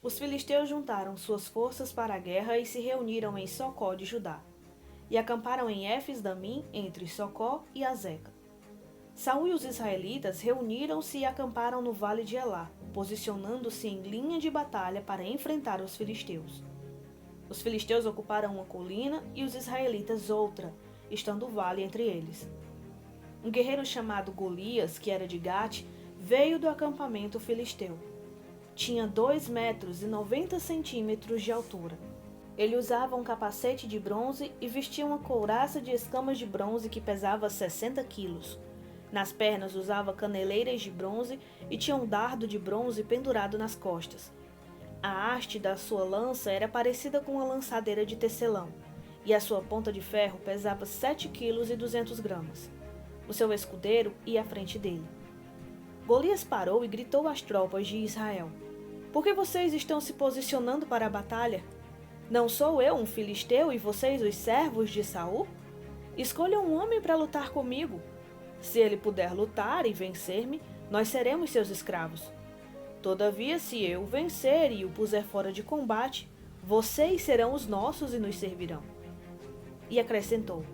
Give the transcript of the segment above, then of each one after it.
Os filisteus juntaram suas forças para a guerra e se reuniram em Socó de Judá, e acamparam em Éfes-Damim, entre Socó e Azeca. Saul e os israelitas reuniram-se e acamparam no vale de Elá, posicionando-se em linha de batalha para enfrentar os filisteus. Os filisteus ocuparam uma colina e os israelitas outra, estando o vale entre eles. Um guerreiro chamado Golias, que era de Gate, veio do acampamento filisteu. Tinha 2,90 metros de altura. Ele usava um capacete de bronze e vestia uma couraça de escamas de bronze que pesava 60 quilos. Nas pernas usava caneleiras de bronze e tinha um dardo de bronze pendurado nas costas. A haste da sua lança era parecida com uma lançadeira de tecelão, e a sua ponta de ferro pesava 7,2 kg. O seu escudeiro ia à frente dele. Golias parou e gritou às tropas de Israel: Por que vocês estão se posicionando para a batalha? Não sou eu um filisteu e vocês os servos de Saul? Escolham um homem para lutar comigo. Se ele puder lutar e vencer-me, nós seremos seus escravos. Todavia, se eu vencer e o puser fora de combate, vocês serão os nossos e nos servirão. E acrescentou: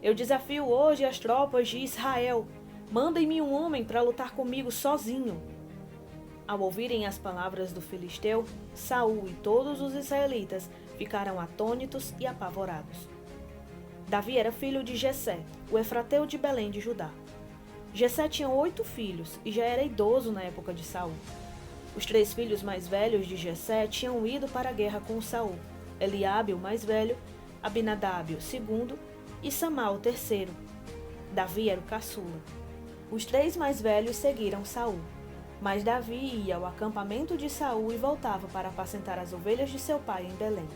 Eu desafio hoje as tropas de Israel. Mandem-me um homem para lutar comigo sozinho. Ao ouvirem as palavras do filisteu, Saul e todos os israelitas ficaram atônitos e apavorados. Davi era filho de Jessé, o efrateu de Belém de Judá. Jessé tinha 8 filhos e já era idoso na época de Saul. Os 3 filhos mais velhos de Jessé tinham ido para a guerra com Saul: Eliabe, o mais velho, Abinadab, o segundo, e Samá, o terceiro. Davi era o caçula. Os 3 mais velhos seguiram Saul, mas Davi ia ao acampamento de Saul e voltava para apacentar as ovelhas de seu pai em Belém.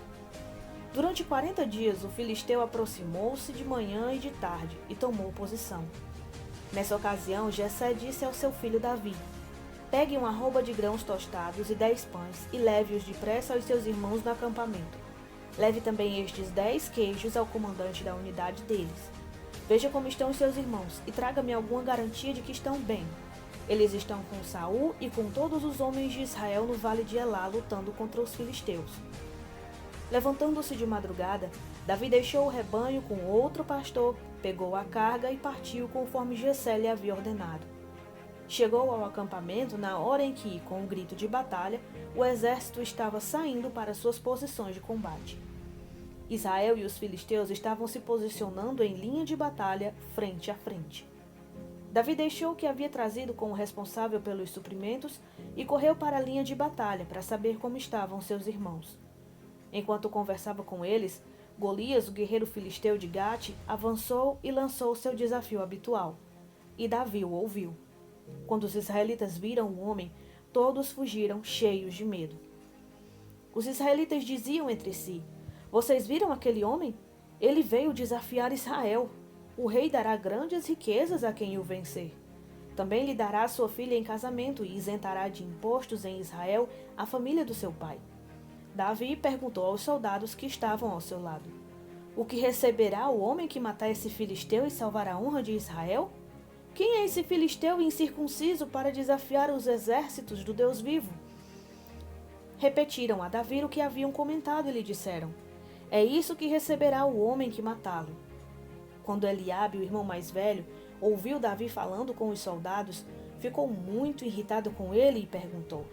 Durante 40 dias, o filisteu aproximou-se de manhã e de tarde e tomou posição. Nessa ocasião, Jessé disse ao seu filho Davi: Pegue uma arroba de grãos tostados e 10 pães e leve-os depressa aos seus irmãos no acampamento. Leve também estes 10 queijos ao comandante da unidade deles. Veja como estão os seus irmãos e traga-me alguma garantia de que estão bem. Eles estão com Saul e com todos os homens de Israel no vale de Elá lutando contra os filisteus. Levantando-se de madrugada, Davi deixou o rebanho com outro pastor, pegou a carga e partiu conforme Jessé lhe havia ordenado. Chegou ao acampamento na hora em que, com um grito de batalha, o exército estava saindo para suas posições de combate. Israel e os filisteus estavam se posicionando em linha de batalha, frente a frente. Davi deixou o que havia trazido com o responsável pelos suprimentos e correu para a linha de batalha para saber como estavam seus irmãos. Enquanto conversava com eles, Golias, o guerreiro filisteu de Gate, avançou e lançou seu desafio habitual. E Davi o ouviu. Quando os israelitas viram o homem, todos fugiram cheios de medo. Os israelitas diziam entre si: Vocês viram aquele homem? Ele veio desafiar Israel. O rei dará grandes riquezas a quem o vencer. Também lhe dará sua filha em casamento e isentará de impostos em Israel a família do seu pai. Davi perguntou aos soldados que estavam ao seu lado: O que receberá o homem que matar esse filisteu e salvar a honra de Israel? Quem é esse filisteu incircunciso para desafiar os exércitos do Deus vivo? Repetiram a Davi o que haviam comentado e lhe disseram: É isso que receberá o homem que matá-lo. Quando Eliabe, o irmão mais velho, ouviu Davi falando com os soldados, ficou muito irritado com ele e perguntou: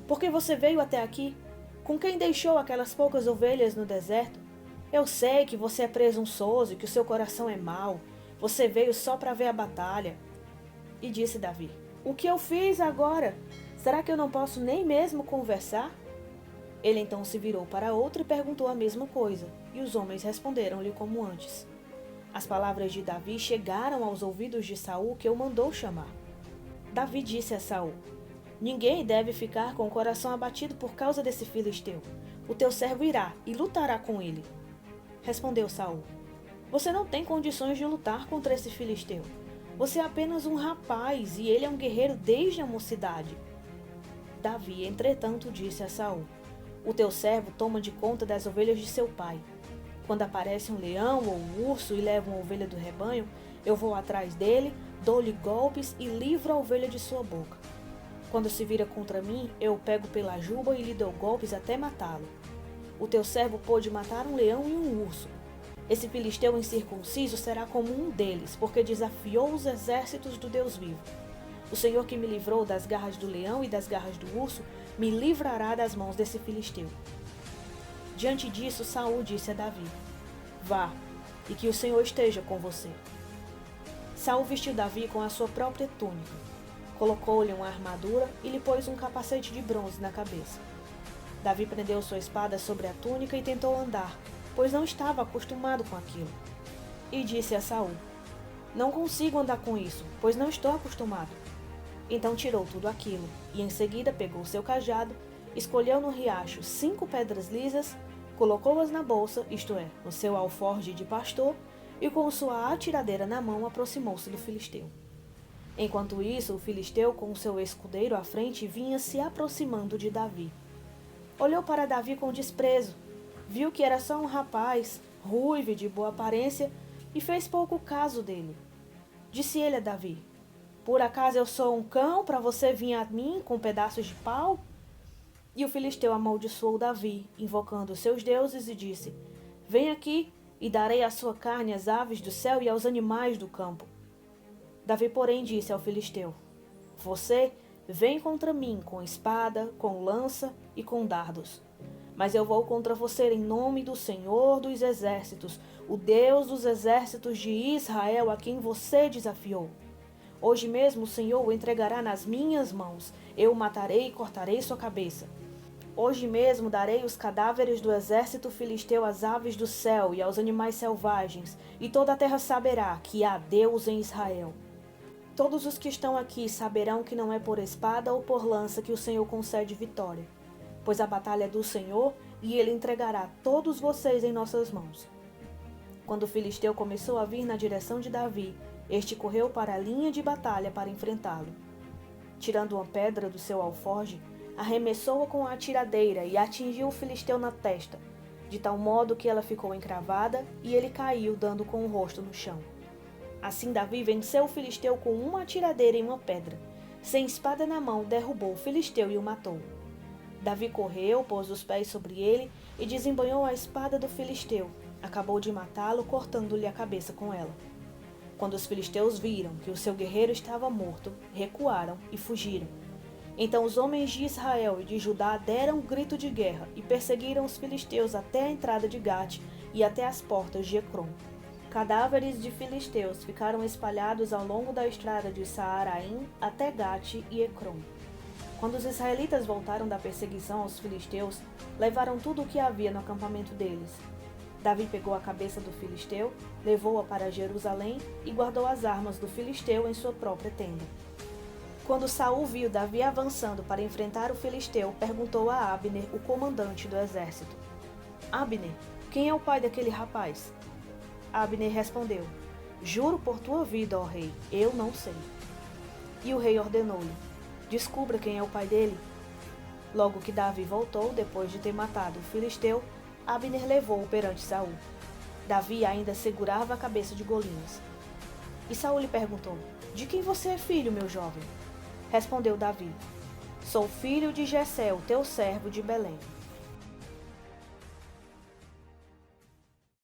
Por que você veio até aqui? Com quem deixou aquelas poucas ovelhas no deserto? Eu sei que você é presunçoso e que o seu coração é mau. Você veio só para ver a batalha. E disse Davi: O que eu fiz agora? Será que eu não posso nem mesmo conversar? Ele então se virou para outro e perguntou a mesma coisa, e os homens responderam-lhe como antes. As palavras de Davi chegaram aos ouvidos de Saul, que o mandou chamar. Davi disse a Saul: Ninguém deve ficar com o coração abatido por causa desse filisteu. O teu servo irá e lutará com ele. Respondeu Saul: Você não tem condições de lutar contra esse filisteu. Você é apenas um rapaz e ele é um guerreiro desde a mocidade. Davi, entretanto, disse a Saul: O teu servo toma de conta das ovelhas de seu pai. Quando aparece um leão ou um urso e leva uma ovelha do rebanho, eu vou atrás dele, dou-lhe golpes e livro a ovelha de sua boca. Quando se vira contra mim, eu o pego pela juba e lhe dou golpes até matá-lo. O teu servo pôde matar um leão e um urso. Esse filisteu incircunciso será como um deles, porque desafiou os exércitos do Deus vivo. O Senhor que me livrou das garras do leão e das garras do urso, me livrará das mãos desse filisteu. Diante disso, Saul disse a Davi: Vá, e que o Senhor esteja com você. Saul vestiu Davi com a sua própria túnica, colocou-lhe uma armadura e lhe pôs um capacete de bronze na cabeça. Davi prendeu sua espada sobre a túnica e tentou andar, pois não estava acostumado com aquilo. E disse a Saul: Não consigo andar com isso, pois não estou acostumado. Então tirou tudo aquilo, e em seguida pegou seu cajado, escolheu no riacho 5 pedras lisas, colocou-as na bolsa, isto é, no seu alforje de pastor, e com sua atiradeira na mão aproximou-se do filisteu. Enquanto isso, o filisteu, com o seu escudeiro à frente, vinha se aproximando de Davi. Olhou para Davi com desprezo, viu que era só um rapaz, ruivo e de boa aparência, e fez pouco caso dele. Disse ele a Davi: Por acaso eu sou um cão para você vir a mim com pedaços de pau? E o filisteu amaldiçoou Davi, invocando seus deuses, e disse: Vem aqui, e darei a sua carne às aves do céu e aos animais do campo. Davi, porém, disse ao filisteu: Você vem contra mim com espada, com lança e com dardos. Mas eu vou contra você em nome do Senhor dos exércitos, o Deus dos exércitos de Israel, a quem você desafiou. Hoje mesmo o Senhor o entregará nas minhas mãos. Eu o matarei e cortarei sua cabeça. Hoje mesmo darei os cadáveres do exército filisteu às aves do céu e aos animais selvagens, e toda a terra saberá que há Deus em Israel. Todos os que estão aqui saberão que não é por espada ou por lança que o Senhor concede vitória, pois a batalha é do Senhor, e ele entregará todos vocês em nossas mãos. Quando o filisteu começou a vir na direção de Davi, este correu para a linha de batalha para enfrentá-lo. Tirando uma pedra do seu alforje, arremessou-a com a atiradeira e atingiu o filisteu na testa, de tal modo que ela ficou encravada e ele caiu, dando com o rosto no chão. Assim Davi venceu o filisteu com uma atiradeira e uma pedra. Sem espada na mão, derrubou o filisteu e o matou. Davi correu, pôs os pés sobre ele e desembanhou a espada do filisteu. Acabou de matá-lo, cortando-lhe a cabeça com ela. Quando os filisteus viram que o seu guerreiro estava morto, recuaram e fugiram. Então os homens de Israel e de Judá deram um grito de guerra e perseguiram os filisteus até a entrada de Gate e até as portas de Ecrom. Cadáveres de filisteus ficaram espalhados ao longo da estrada de Saaraim até Gate e Ecrom. Quando os israelitas voltaram da perseguição aos filisteus, levaram tudo o que havia no acampamento deles. Davi pegou a cabeça do filisteu, levou-a para Jerusalém e guardou as armas do filisteu em sua própria tenda. Quando Saul viu Davi avançando para enfrentar o filisteu, perguntou a Abner, o comandante do exército: Abner, quem é o pai daquele rapaz? Abner respondeu: Juro por tua vida, ó rei, eu não sei. E o rei ordenou-lhe: Descubra quem é o pai dele. Logo que Davi voltou, depois de ter matado o filisteu, Abner levou-o perante Saul. Davi ainda segurava a cabeça de Golias. E Saul lhe perguntou: De quem você é filho, meu jovem? Respondeu Davi: Sou filho de Jessé, o teu servo de Belém.